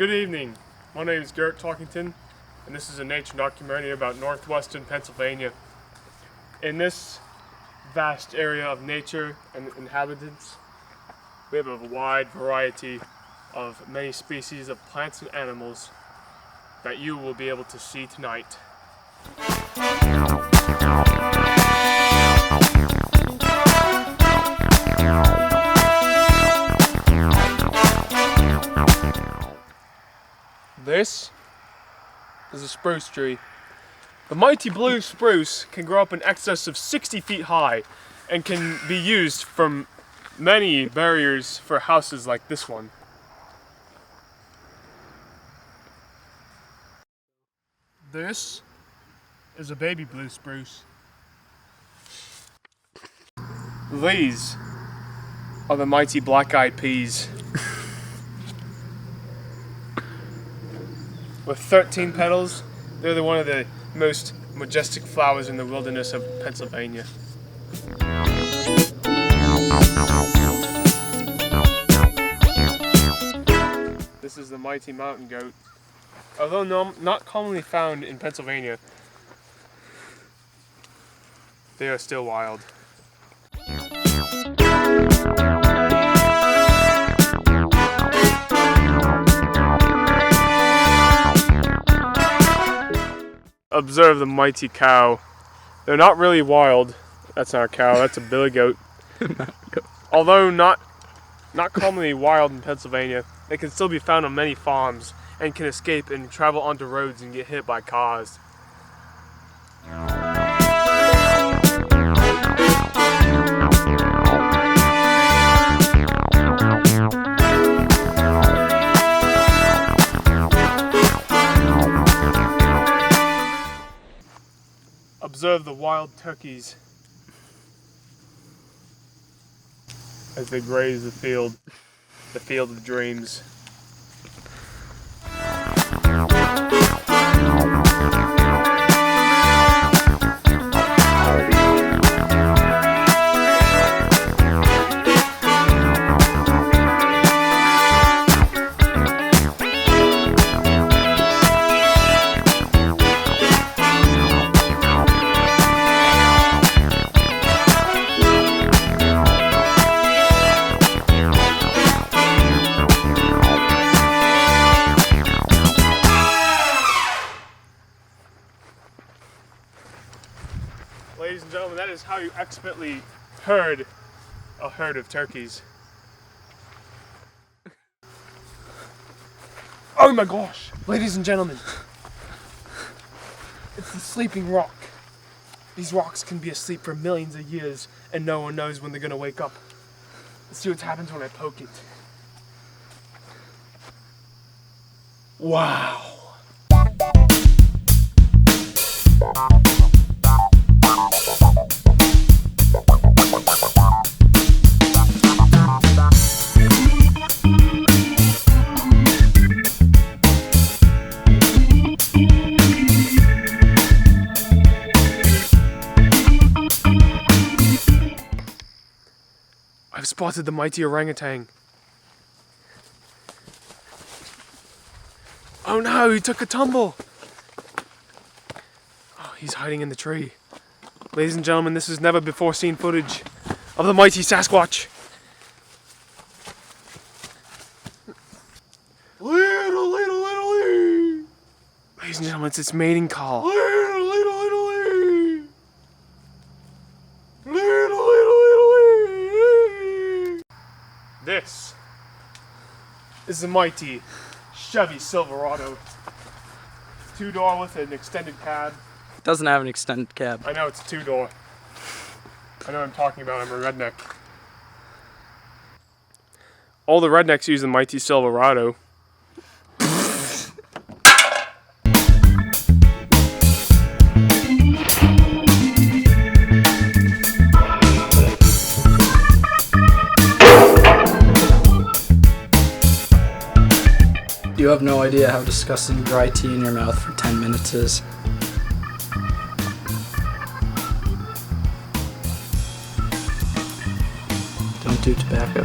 Good evening. My name is Garrett Talkington, and this is a nature documentary about northwestern Pennsylvania. In this vast area of nature and inhabitants, we have a wide variety of many species of plants and animals that you will be able to see tonight. This is a spruce tree. The mighty blue spruce can grow up in excess of 60 feet high and can be used from many barriers for houses like this one. This is a baby blue spruce. These are the mighty black-eyed peas. With 13 petals, they're one of the most majestic flowers in the wilderness of Pennsylvania. This is the mighty mountain goat. Although not commonly found in Pennsylvania, they are still wild. Observe the mighty cow. They're not really wild. That's not a cow, that's a billy goat. Although not commonly wild in Pennsylvania, they can still be found on many farms and can escape and travel onto roads and get hit by cars. Observe the wild turkeys as they graze the field of dreams. Ladies and gentlemen, that is how you expertly herd a herd of turkeys. Oh my gosh! Ladies and gentlemen, it's the sleeping rock. These rocks can be asleep for millions of years and no one knows when they're gonna wake up. Let's see what happens when I poke it. Wow! I've spotted the mighty orangutan. Oh no, he took a tumble. Oh, he's hiding in the tree. Ladies and gentlemen, this is never before seen footage of the mighty Sasquatch. Little. Ladies and gentlemen, it's its mating call. Little. This is the mighty Chevy Silverado. Two-door with an extended cab. It doesn't have an extended cab. I know, it's a two-door. I know what I'm talking about, I'm a redneck. All the rednecks use the mighty Silverado. You have no idea how disgusting dry tea in your mouth for 10 minutes is. Don't do tobacco.